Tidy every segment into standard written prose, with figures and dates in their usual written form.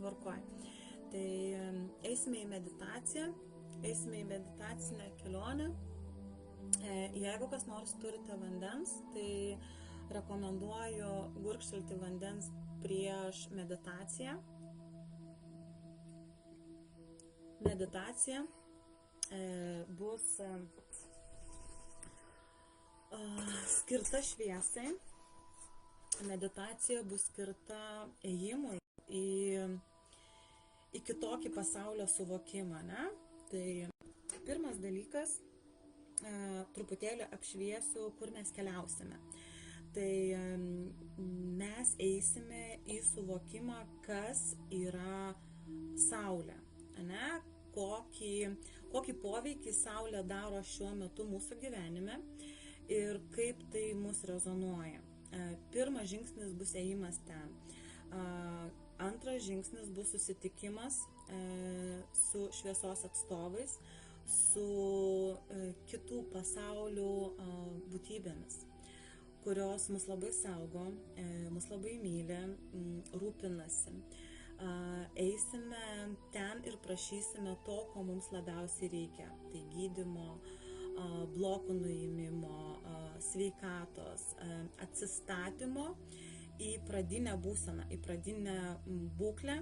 tvarkoj. Tai eisime į meditaciją, eisime į meditacinę kelionę. Jeigu kas nors turite vandens, tai rekomenduoju gurkštelti vandens prieš meditaciją. Meditacija bus skirta šviesai. Meditacija bus skirta ėjimui į kitokį pasaulio suvokimą, ne? Tai pirmas dalykas, truputėlį apšviesiu, kur mes keliausime. Tai mes eisime į suvokimą, kas yra Saulė, ne? Kokį poveikį Saulė daro šiuo metu mūsų gyvenime ir kaip tai mus rezonuoja. Pirmas žingsnis bus ėjimas ten. Antras žingsnis bus susitikimas su šviesos atstovais, su kitų pasaulių būtybėmis, kurios mus labai saugo, mus labai myli, rūpinasi. Eisime ten ir prašysime to, ko mums labiausiai reikia. Tai gydymo, blokų nuėmimo, sveikatos, atsistatymo į pradinę būseną, į pradinę būklę,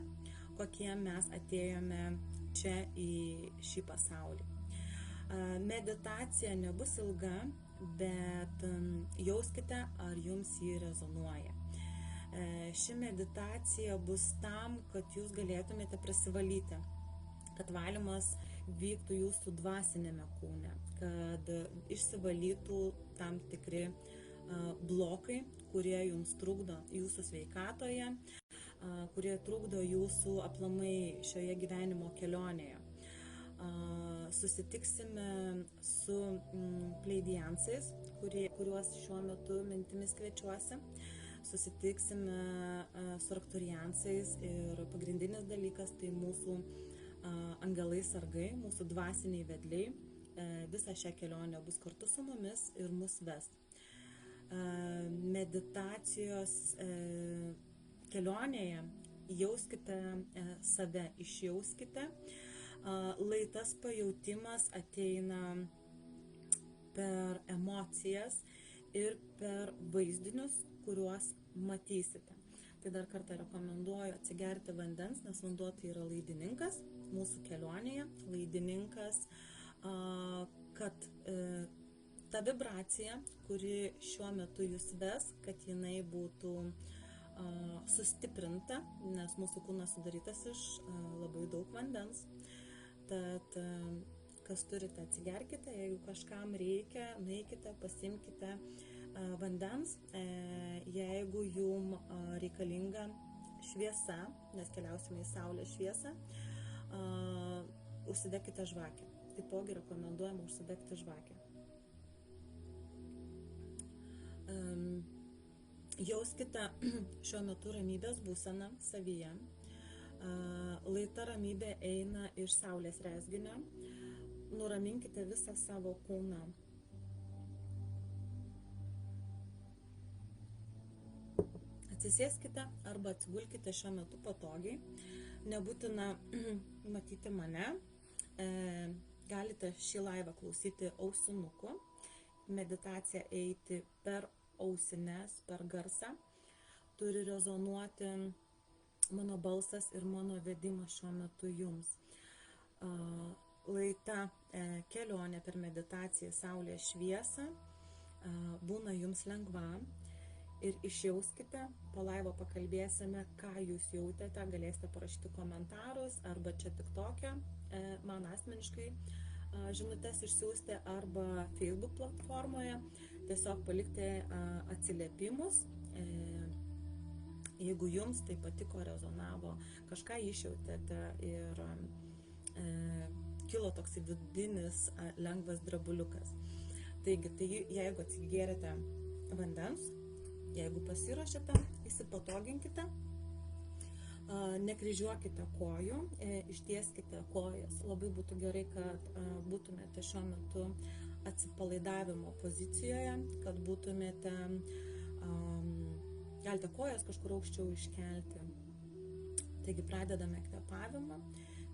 kokie mes atėjome čia į šį pasaulį. Meditacija nebus ilga, bet jauskite, ar jums jį rezonuoja. Ši meditacija bus tam, kad jūs galėtumėte prasivalyti, kad valymas vyktų jūsų dvasinėme kūne, kad išsivalytų tam tikri blokai, kurie jums trukdo jūsų sveikatoje, kurie trukdo jūsų aplamai šioje gyvenimo kelionėje. Susitiksime su pleidiansais, kuriuos šiuo metu mintimis kviečiuosi. Susitiksime su arkturiansais ir pagrindinis dalykas tai mūsų angelai sargai, mūsų dvasiniai vedliai. Visą šią kelionę bus kartu su mumis ir mus ves. Meditacijos kelionėje jauskite save, išjauskite. Laitas pajautimas ateina per emocijas ir per vaizdinius, kuriuos matysite. Tai dar kartą rekomenduoju atsigerti vandens, nes vanduo tai yra laidininkas mūsų kelionėje. Laidininkas, kad ta vibracija, kuri šiuo metu jūs ves, kad jinai būtų sustiprinta, nes mūsų kūnas sudarytas iš labai daug vandens. Tad kas turite, atsigerkite, jeigu kažkam reikia, nueikite, pasimkite vandens, jeigu jum reikalinga šviesa, nes keliausime į Saulės šviesą, užsidekite žvakę. Taipogi rekomenduojama užsidegti žvakę. Jauskite šiuo metu ramybės būseną savyje. Laita ramybė eina iš Saulės rezginio. Nuraminkite visą savo kūną. Atsisėskite arba atsigulkite šiuo metu patogiai. Nebūtina matyti mane. Galite šį laivą klausyti ausinuku. Meditacija eiti per ausines, per garsą. Turi rezonuoti mano balsas ir mano vedimas šiuo metu jums. Laita kelionė per meditaciją Saulės šviesą būna jums lengva. Ir išjauskite, po laivo pakalbėsime, ką jūs jautėte, galėsite parašyti komentarus arba čia TikTok'e man asmeniškai žinutes išsiųsti arba Facebook platformoje, tiesiog palikti atsiliepimus, jeigu jums tai patiko, rezonavo, kažką išjautėte ir kilo toks vidinis lengvas drebuliukas. Taigi, jeigu atsigėrėte vandens, jeigu pasiruošite, įsipatoginkite, nekryžiuokite kojų, ištieskite kojas. Labai būtų gerai, kad būtumėte šiuo metu atsipalaidavimo pozicijoje, kad būtumėte, galite kojas kažkur aukščiau iškelti. Taigi pradedame kvėpavimą.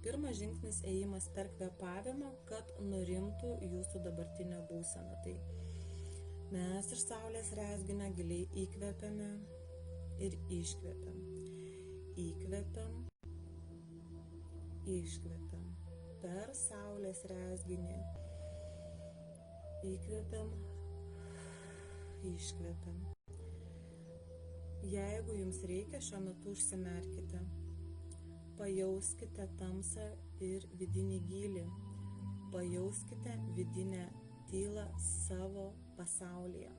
Pirmas žingsnis ėjimas per kvėpavimą, kad nurimtų jūsų dabartinė būsena. Tai mes iš saulės rezginio giliai įkvepiame ir iškvepiam. Įkvepiam, iškvepiam. Per saulės rezginį įkvepiam, iškvepiam. Jeigu jums reikia, šiuo metu užsimerkite. Pajauskite tamsą ir vidinį gylį. Pajauskite vidinę tylą savo pasaulyje.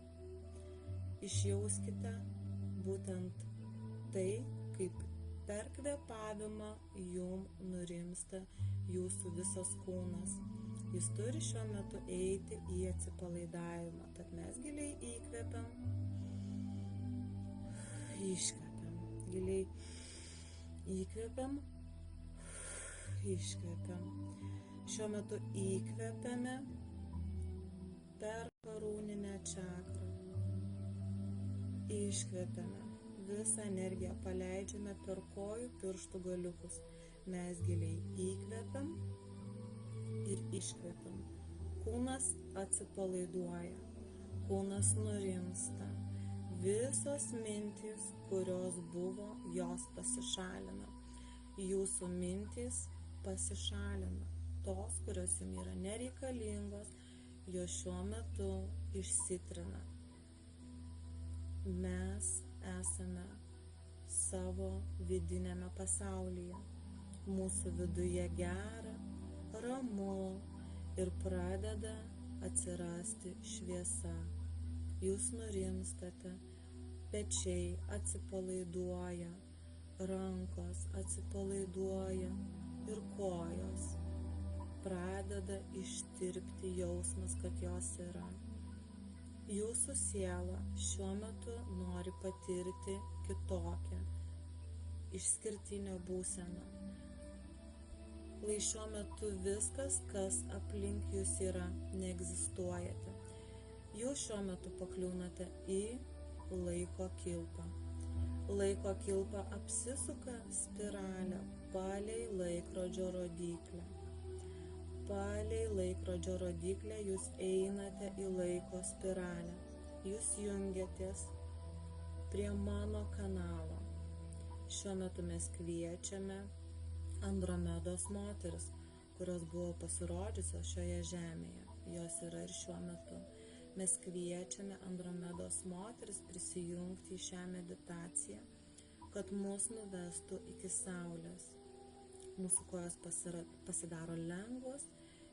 Išjauskite būtent tai, kaip per kvėpavimą jum nurimsta jūsų visas kūnas. Jis turi šiuo metu eiti į atsipalaidavimą. Tad mes giliai įkvepiam, iškvepiam, giliai įkvepiam, iškvepiam. Šiuo metu įkvepiame per karūninę čakrą. Iškvepiame. Visą energiją paleidžiame per kojų pirštų galiukus. Mes giliai įkvepiam ir iškvepiam. Kūnas atsipalaiduoja, kūnas nurimsta. Visos mintys, kurios buvo, jos pasišalina. Jūsų mintys pasišalina. Tos, kurios jums yra nereikalingos, jos šiuo metu išsitrina. Mes esame savo vidinėme pasaulyje. Mūsų viduje gera, ramu ir pradeda atsirasti šviesa. Jūs nurimstate, pečiai atsipalaiduoja, rankos atsipalaiduoja ir kojos. Pradeda ištirpti jausmas, kad jos yra. Jūsų siela šiuo metu nori patirti kitokią, išskirtinę būseną. Lai šiuo metu viskas, kas aplink jūs yra, neegzistuojate. Jūs šiuo metu pakliūnate į laiko kilpą. Laiko kilpa apsisuka spiralę palei laikrodžio rodyklę. Palei laikrodžio rodyklę jūs einate į laiko spiralę. Jūs jungiatės prie mano kanalo. Šiuo metu mes kviečiame Andromedos moteris, kurios buvo pasirodžiusios šioje žemėje. Jos yra ir šiuo metu. Mes kviečiame Andromedos moteris prisijungti į šią meditaciją, kad mus nuvestų iki saulės. Mūsų kojos pasidaro lengvos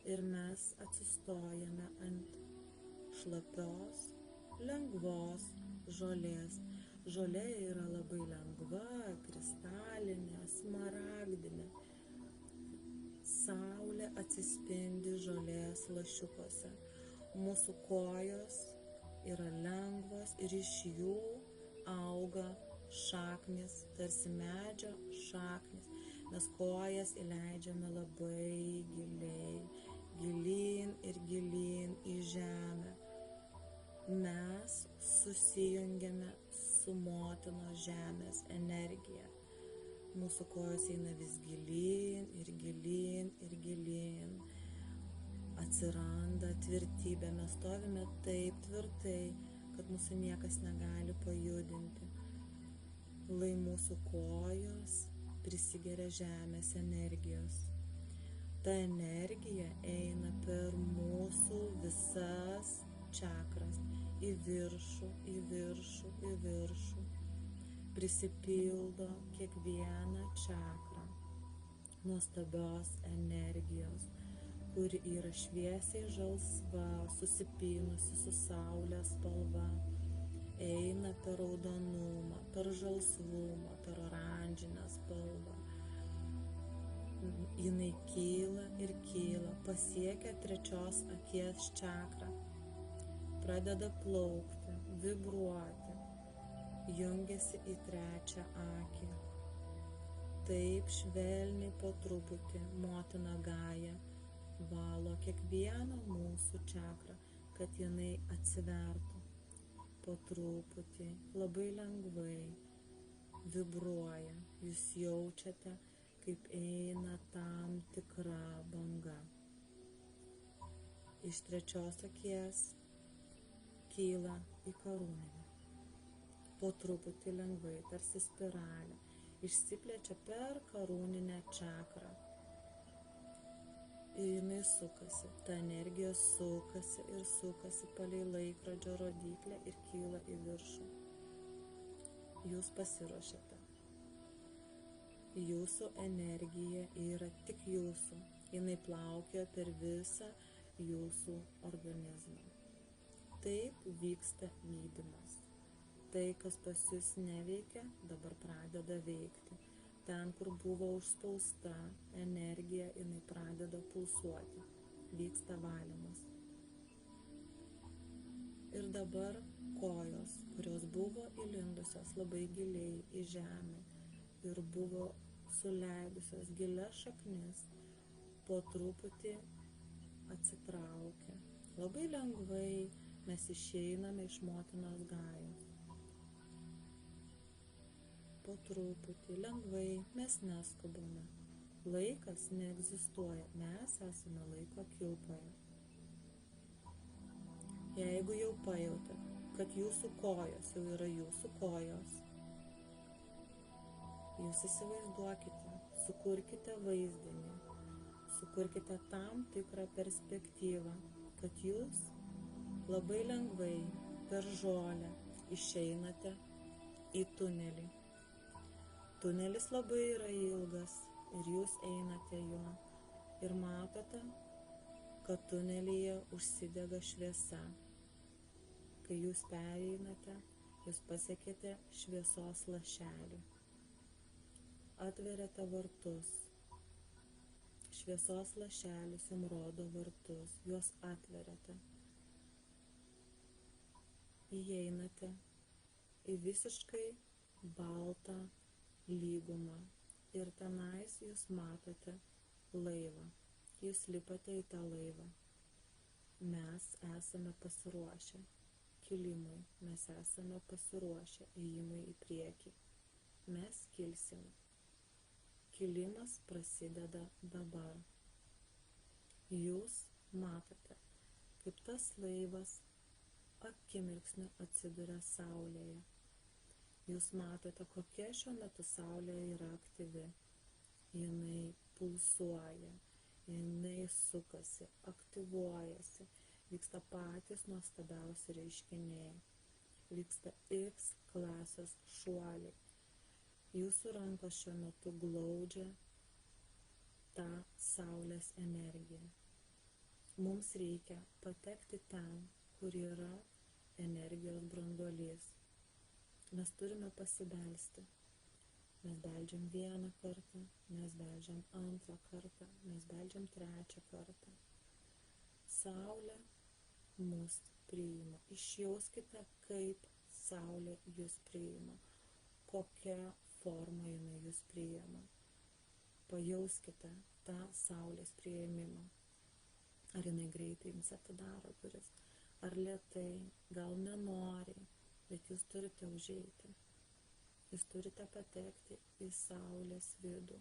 ir mes atsistojame ant šlapios, lengvos žolės. Žolė yra labai lengva, kristalinė, smaragdinė. Saulė atsispindi žolės lašiukuose. Mūsų kojos yra lengvos ir iš jų auga šaknis, tarsi medžio šaknis. Mes kojas įleidžiame labai giliai, gilyn ir gilyn į žemę. Mes susijungiame su motinos žemės energija. Mūsų kojos eina vis gilyn ir gilyn ir gilyn. Atsiranda tvirtybė, mes stovime taip tvirtai, kad mūsų niekas negali pajudinti. Lai mūsų kojos prisigeria žemės energijos. Ta energija eina per mūsų visas čakras, į viršų, į viršų, į viršų. Prisipildo kiekvieną čakrą nuostabios energijos, kuri yra šviesiai žalsva, susipynusi su saulės spalva, eina per raudonumą, per žalsvumą, per oranžinę spalvą. Jinai kyla ir kyla, pasiekia trečios akies čakrą, pradeda plaukti, vibruoti, jungiasi į trečią akį. Taip švelniai po truputį motina Gaja valo kiekvieną mūsų čakrą, kad jinai atsivertų. Po truputį, labai lengvai vibruoja, Jūs jaučiate, kaip eina tam tikra banga. Iš trečios akies kyla į karūninę. Po truputį lengvai, tarsi spiralė, išsiplečia per karūninę čakrą. Ir jinai sukasi, ta energija sukasi ir sukasi palei laikrodžio rodyklę ir kyla į viršų. Jūs pasiruošėte. Jūsų energija yra tik jūsų. Jinai plaukioja per visą jūsų organizmą. Taip vyksta gydymas. Tai, kas pas jūs neveikia, dabar pradeda veikti. Ten, kur buvo užspausta energija, jinai pradeda pulsuoti. Vyksta valymas. Ir dabar kojos, kurios buvo įlindusios labai giliai į žemę ir buvo suleidusios gilias šaknis, po truputį atsitraukia. Labai lengvai mes išeiname iš motinos gajos. Po truputį, lengvai, mes neskubame. Laikas neegzistuoja, mes esame laiko kilpoje. Jeigu jau pajautėte, kad jūsų kojos jau yra jūsų kojos, jūs įsivaizduokite, sukurkite vaizdinį, sukurkite tam tikrą perspektyvą, kad jūs labai lengvai per žolę išeinate į tunelį. Tunelis labai yra ilgas ir jūs einate juo ir matote, kad tunelyje užsidega šviesa. Kai jūs pereinate, jūs pasiekėte šviesos lašelį. Atveriate vartus. Šviesos lašelis jums rodo vartus, juos atveriate. Įeinate į visiškai baltą lygumą ir tenais jūs matote laivą. Jūs lipate į tą laivą. Mes esame pasiruošę kilimui, mes esame pasiruošę ėjimui į priekį. Mes kilsime. Kilimas prasideda dabar. Jūs matote, kaip tas laivas akimirksniu atsiduria saulėje. Jūs matote, kokia šiuo metu saulė yra aktyvi. Jinai pulsuoja, jinai sukasi, aktyvuojasi, vyksta patys nuostabiausi reiškiniai. Vyksta X klasės šuoliai. Jūsų rankos šiuo metu glaudžia tą saulės energiją. Mums reikia patekti ten, kur yra energijos branduolys. Mes turime pasibelsti. Mes beldžiam vieną kartą, mes beldžiam antrą kartą, mes beldžiam trečią kartą. Saulė mus priima. Išjauskite, kaip saulė jūs priima. Kokia forma jinai jūs priima. Pajauskite tą saulės priėmimą. Ar jinai greitai jums atidaro duris, ar lėtai, gal nenoriai. Bet jūs turite užeiti. Jūs turite patekti į saulės vidų.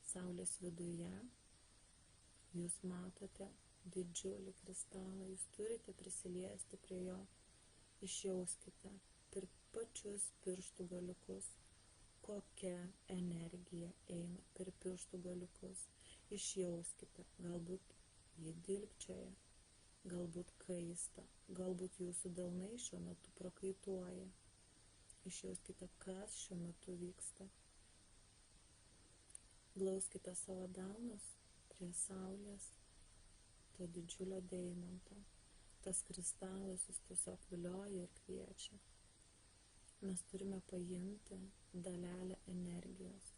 Saulės viduje jūs matote didžiulį kristalą. Jūs turite prisiliesti prie jo. Išjauskite per pačius pirštų galiukus, kokia energija eina per pirštų galiukus. Išjauskite. Galbūt jį dilgčioja. Galbūt kaista, galbūt jūsų delnai šiuo metu prakaituoja. Išjauskite, kas šiuo metu vyksta. Glauskite savo delnus prie saulės, to didžiulio deimanto. Tas kristalas jūs tiesiog vilioja ir kviečia. Mes turime paimti dalelę energijos.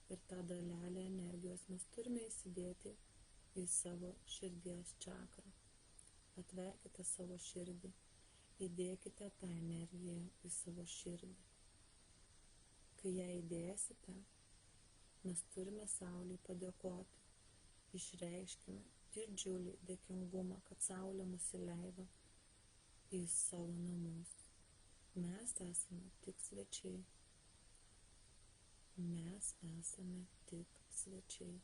Ir tą dalelę energijos mes turime įsidėti į savo širdies čakrą. Atverkite savo širdį, įdėkite tą energiją į savo širdį. Kai ją įdėsite, mes turime Saulei padėkoti. Išreiškime didžiulį dėkingumą, kad Saulė mus įleido į savo namus. Mes esame tik svečiai. Mes esame tik svečiai.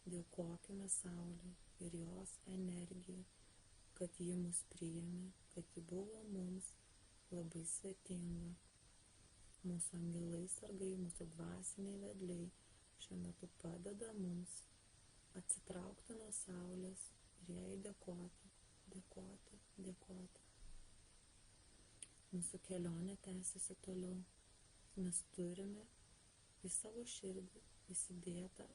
Dėkokime Saulei ir jos energijai, kad ji mus priėmė, kad ji buvo mums labai svetinga. Mūsų angelai sargai, mūsų dvasiniai vedliai šiuo metu padeda mums atsitraukti nuo Saulės ir jai dėkoti, dėkoti, dėkoti. Mūsų kelionė tęsiasi toliau. Mes turime į savo širdį įsidėtą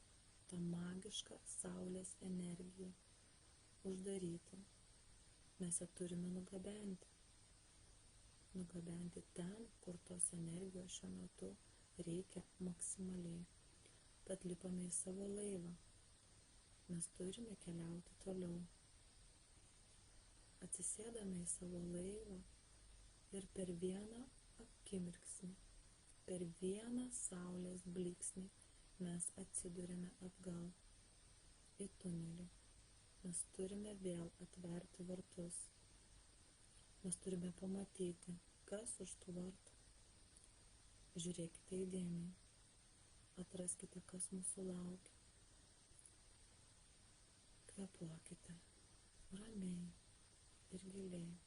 tą magišką Saulės energiją, uždaryti. Mes ją turime nugabenti ten, kur tos energijos šiuo metu reikia maksimaliai. Tad lipame į savo laivą. Mes turime keliauti toliau. Atsisėdame į savo laivą ir per vieną akimirksnį, per vieną saulės blyksnį mes atsiduriame atgal į tunelį. Mes turime vėl atverti vartus. Mes turime pamatyti, kas už tų vartų. Žiūrėkite įdėmiai. Atraskite, kas mūsų laukia. Kvėpuokite ramiai ir giliai.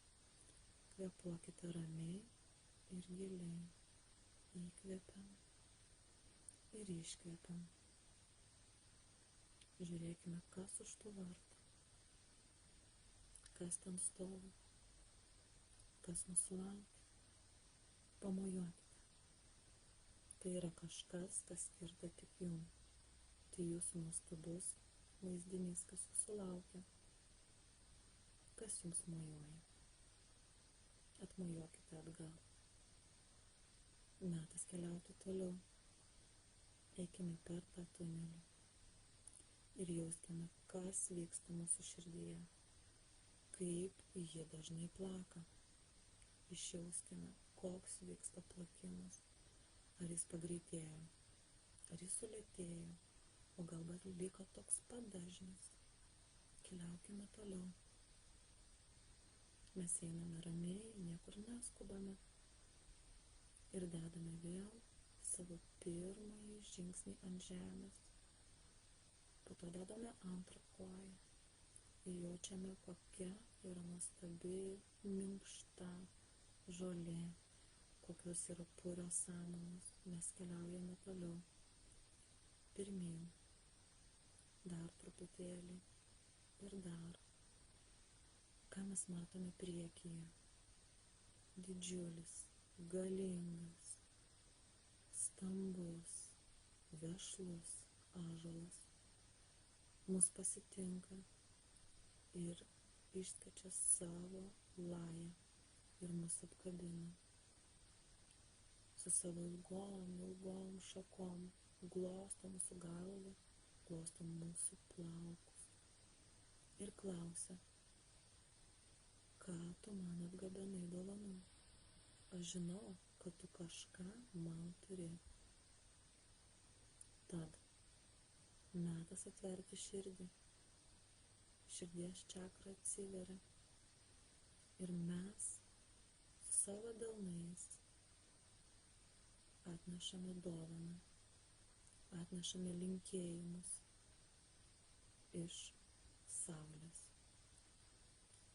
Kvėpuokite ramiai ir giliai. Įkvepiam ir iškvepiam. Žiūrėkime, kas už tų vartų. Kas ten stovi. Kas mūsų laukia. Pamojuokite. Tai yra kažkas, kas skirta tik jums. Tai jūsų nuostabus vaizdinys, kas jūsų laukia. Kas jums mojuoja. Atmojuokite atgal. Metas keliauti toliau. Eikime per tą tunelį. Ir jauskime, kas vyksta mūsų širdyje. Kaip ji dažnai plaka. Išjauskime, koks vyksta plakimas. Ar jis pagreitėjo, ar jis sulėtėjo, o galbūt liko toks pat dažnis. Keliaukime toliau. Mes einame ramiai, niekur neskubame ir dedame vėl savo pirmąjį žingsnį ant žemės. Po to dedame antrą koją ir jaučiame, kokia yra nuostabi, minkšta žolė, kokios yra purios samanos. Mes keliaujame toliau. Pirmyn. Dar truputėlį. Ir dar. Ką mes matome priekyje? Didžiulis, galingas, stambus, vešlus ąžuolas mus pasitinka ir išskečia savo lają ir mus apkabina. Su savo ilgom šakom glosto mūsų galvą, glosto mūsų plaukus ir klausia, ką tu man atgabenai dovanų? Aš žinau, kad tu kažką man turi. Tad metas atverti širdį. Širdies čakra atsiveria ir mes su savo delnais atnešame dovaną, atnešame linkėjimus iš saulės.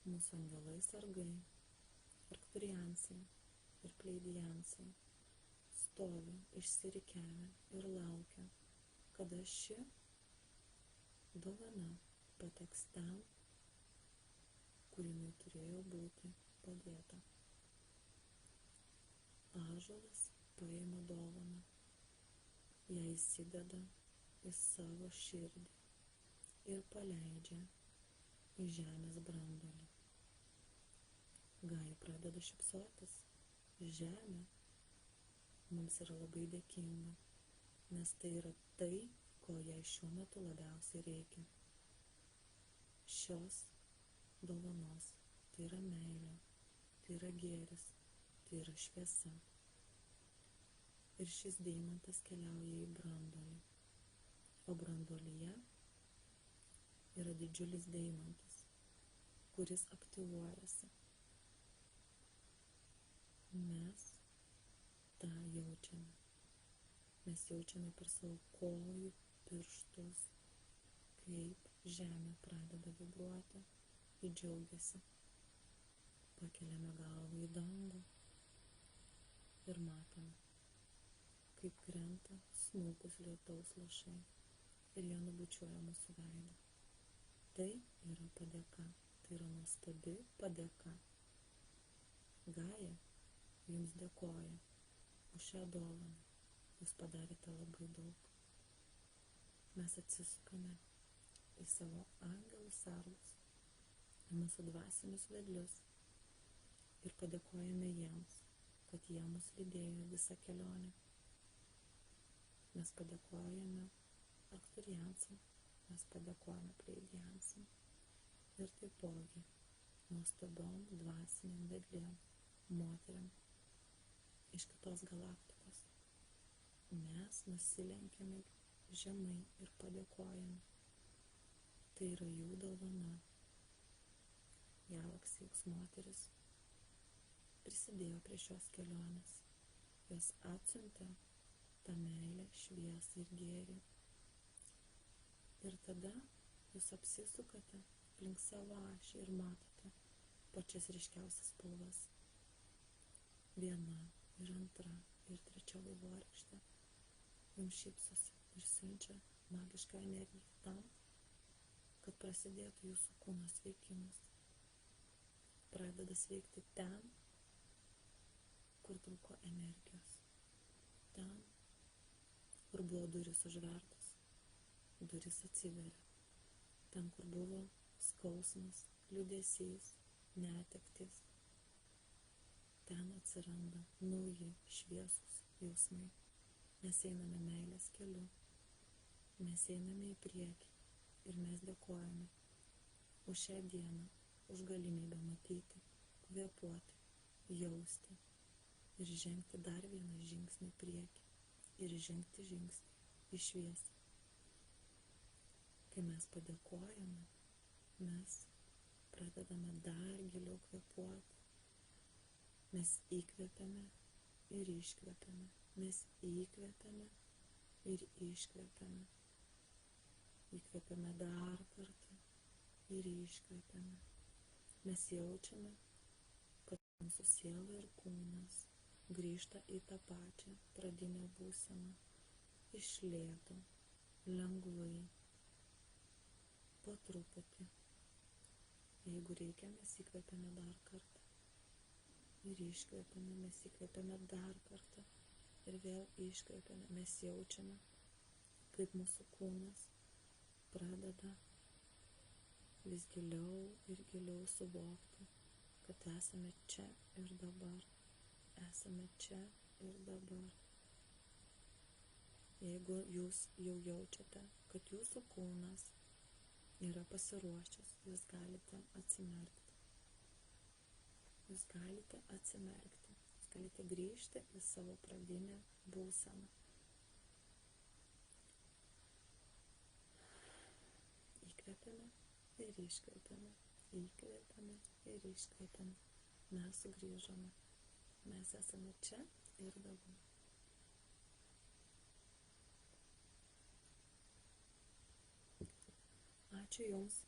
Mūsų angelai sargai, arkturiansai ir pleidiansai stovi išsirikiavę ir laukia, kada ši dovana pateks ten, kur jinai turėjo būti padėta. Ąžuolas paima dovaną, ją įsideda į savo širdį ir paleidžia į žemės branduolį. Gaja pradeda šypsotis. Žemė mums yra labai dėkinga, nes tai yra tai, ko jai šiuo metu labiausiai reikia. Šios dovanos tai yra meilė, tai yra gėris, tai yra šviesa. Ir šis deimantas keliauja į branduolį, o branduolyje yra didžiulis deimantas, kuris aktyvuojasi. Mes tą jaučiame. Mes jaučiame per savo kojų pirštus, kaip žemė pradeda vibruoti, ji džiaugiasi. Pakeliame galvą į dangų ir matome, kaip krenta smulkus lietaus lašai ir jie nubučiuoja mūsų veidą. Tai yra padėka, tai yra nuostabi padėka. Gaja jums dėkoja už šią dovaną, jūs padarėte labai daug. Mes atsisukame į savo angelus sargus, į mūsų dvasinius vedlius ir padėkojame jiems, kad jie mus lydėjo visą kelionę. Mes padėkojame Arkturiansam, mes padėkojame Pleiadiansam ir taipogi nuostabiom dvasiniam vedlėm, moteriam iš kitos galaktikos. Mes nusilenkiame žemai ir padėkojame. Tai yra jų dovana. Galaxy X moteris prisidėjo prie šios kelionės. Jos atsiuntė tą meilę, šviesą ir gėrį. Ir tada jūs apsisukate aplink savo ašį ir matote pačias ryškiausias spalvas. Viena ir antra ir trečia vaivorykštė jums šypsosi ir siunčia magišką energiją tam, kad prasidėtų jūsų kūno sveikimas. Pradeda sveikti ten, kur trūko energijos. Ten, kur buvo durys užvertos, durys atsiveria. Ten, kur buvo skausmas, liūdesys, netektis. Ten atsiranda nauji šviesūs jausmai. Mes einame meilės keliu. Mes einame į priekį ir mes dėkojame už šią dieną, už galimybę matyti, kvėpuoti, jausti ir žengti dar vieną žingsnį į priekį ir žengti žingsnį į šviesą. Kai mes padėkojame, mes pradedame dar giliau kvėpuoti. Mes įkvepiame ir iškvepiame. Mes įkvepiame ir iškvepiame. Įkvepiame dar kartą ir iškvepiame. Mes jaučiame, kad mūsų siela ir kūnas grįžta į tą pačią pradinę būseną, iš lėto, lengvai, po truputį. Jeigu reikia, mes įkvepiame dar kartą ir iškvepiame, mes įkvepiame dar kartą ir vėl iškvepiame. Mes jaučiame, kaip mūsų kūnas pradeda vis giliau ir giliau suvokti, kad esame čia ir dabar. Esame čia ir dabar. Jeigu jūs jau jaučiate, kad jūsų kūnas yra pasiruošęs, jūs galite atsimerkti. Jūs galite atsimerkti. Jūs galite grįžti į savo pradinę būseną. Įkvepiame ir iškvepiame. Įkvepiame ir iškvepiame. Mes sugrįžome. Mes esame čia ir dabar. Ačiū Jums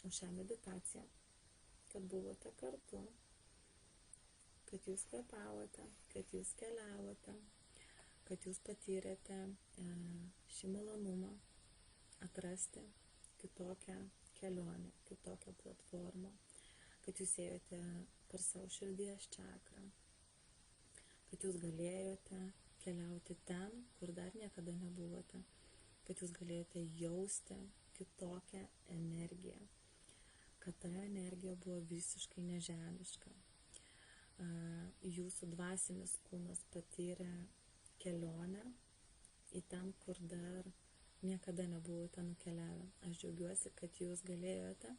už šią meditaciją, kad buvote kartu, kad Jūs kvėpavote, kad Jūs keliavote, kad Jūs patyrėte šį malonumą atrasti kitokią kelionę, kitokią platformą, kad Jūs ėjote per savo širdies čakrą, kad Jūs galėjote keliauti ten, kur dar niekada nebuvote, kad Jūs galėjote jausti kitokią energiją, kad ta energija buvo visiškai nežemiška. Jūsų dvasinis kūnas patyrė kelionę į ten, kur dar niekada nebuvote nukeliavę. Aš džiaugiuosi, kad Jūs galėjote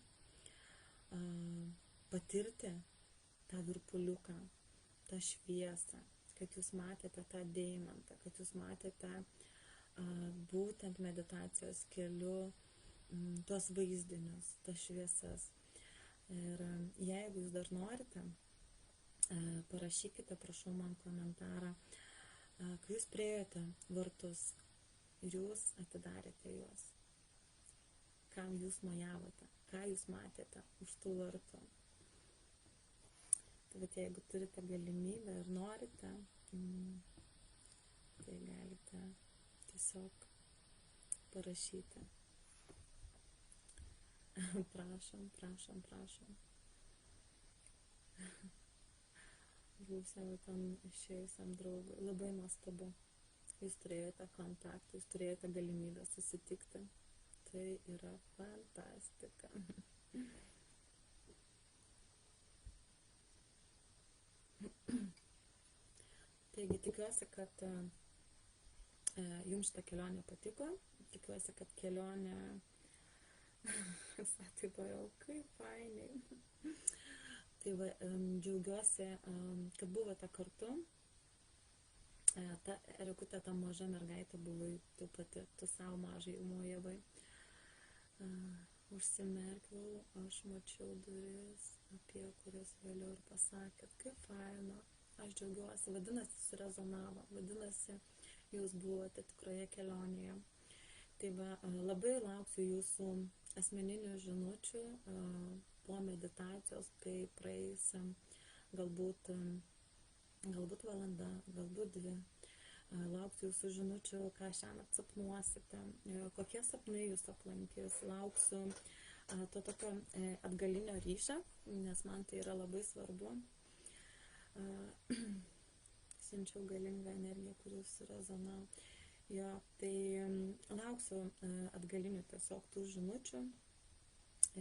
patirti tą virpuliuką, tą šviesą, kad Jūs matėte tą deimantą, kad Jūs matėte būtent meditacijos keliu tuos vaizdinius, tas šviesas. Ir jeigu Jūs dar norite, parašykite, prašau, man komentarą, Kai jūs priėjote vartus ir jūs atidarėte juos, kam jūs mojavote, ką jūs matėte už tų vartų. Tai bet jeigu turite galimybę ir norite, tai galite tiesiog parašyti. Prašom, prašom, prašom. Būsiam tam išėjusiam draugui. Labai nuostabu. Jūs turėjote kontaktą, jūs turėjote galimybę susitikti. Tai yra fantastika. Taigi tikiuosi, kad jums šitą kelionę patiko. Tikiuosi, kad kelionė tai buvo kaip fainiai. Tai va, džiaugiuosi, kad buvote kartu. Ta Erikutė, ta maža mergaitė buvai tu pati, tu savo mažai mojavai. Užsimerkiau, aš mačiau duris, apie kurias vėliau ir pasakėt, kaip faina. Aš džiaugiuosi, vadinasi, surezonavo, vadinasi, jūs buvote tikroje kelionėje. Tai va, labai lauksiu jūsų asmeninių žinučių po meditacijos, kai praeis galbūt valanda, galbūt 2. Lauksiu jūsų žinučių, ką šiandien sapnuosite, kokie sapnai jūs aplankys. Lauksiu to tokio atgalinio ryšio, nes man tai yra labai svarbu. Siunčiau galingą energiją, kuris rezonavo. Jo, tai lauksiu atgalinių tiesiog tų žinučių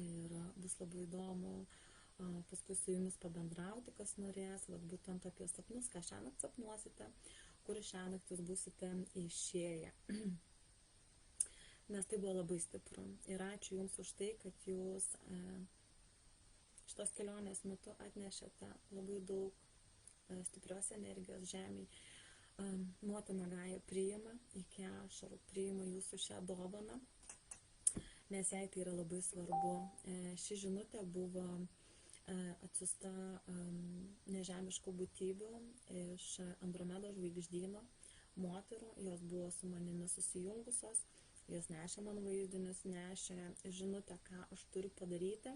ir bus labai įdomu paskui su jumis pabendrauti, kas norės, vat būtent apie sapnus, ką šiandien sapnuosite, kur šiandien jūs būsite išėję. Nes tai buvo labai stipru. Ir ačiū jums už tai, kad jūs šitos kelionės metu atnešėte labai daug stiprios energijos žemėj. Motina Gaja priima, iki ašarų priima jūsų šią dovaną, nes jai tai yra labai svarbu. Ši žinutė buvo atsiusta nežemiškų būtybių iš Andromedos žvaigždyno moterų, jos buvo su manimi susijungusios, jos nešė man vaizdinius, nešė žinutę, ką aš turiu padaryti,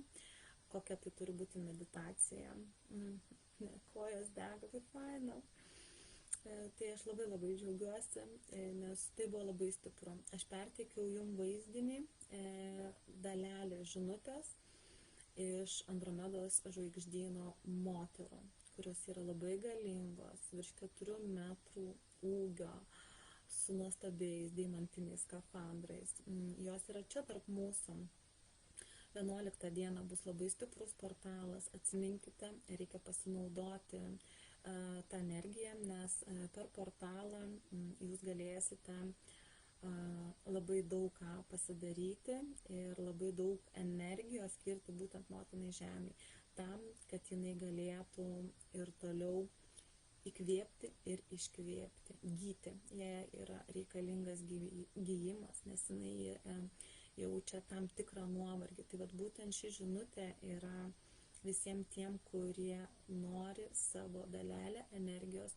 kokia tai turi būti meditacija. Kojos dega, kaip faina. Tai aš labai džiaugiuosi, nes tai buvo labai stipru. Aš perteikiau jums vaizdinį dalelę žinutės iš Andromedos žvaigždyno moterų, kurios yra labai galingos, virš 4 metrų ūgio, su nuostabiais deimantiniais skafandrais. Jos yra čia tarp mūsų. 11 dieną bus labai stiprus portalas, atsiminkite, reikia pasinaudoti tą energiją, nes per portalą jūs galėsite labai daug ką pasidaryti ir labai daug energijos skirti būtent motinai žemei, tam, kad jinai galėtų ir toliau įkvėpti ir iškvėpti, gyti. Jai yra reikalingas gyjimas, nes jinai jaučia tam tikrą nuovargį. Tai vat būtent ši žinutė yra visiems tiem, kurie nori savo dalelę energijos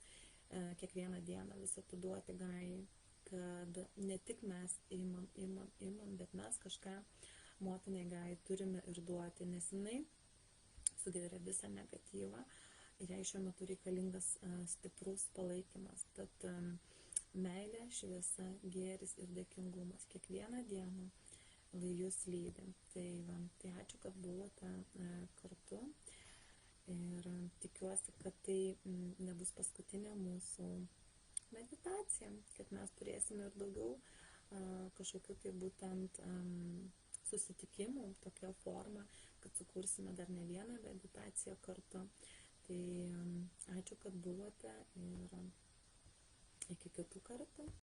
kiekvieną dieną vis atiduoti Gajai, kad ne tik mes imam, bet mes kažką motinai Gajai turime ir duoti, nes jinai sugeria visą negatyvą ir jai šiuo metu reikalingas stiprus palaikymas. Tad meilė, šviesa, gėris ir dėkingumas kiekvieną dieną jūs lydi. Tai ačiū, kad buvote kartu ir tikiuosi, kad tai nebus paskutinė mūsų meditacija, kad mes turėsime ir daugiau kažkokių tai būtent susitikimų tokia forma, kad sukursime dar ne vieną meditaciją kartu. Tai ačiū, kad buvote ir iki kitų kartų.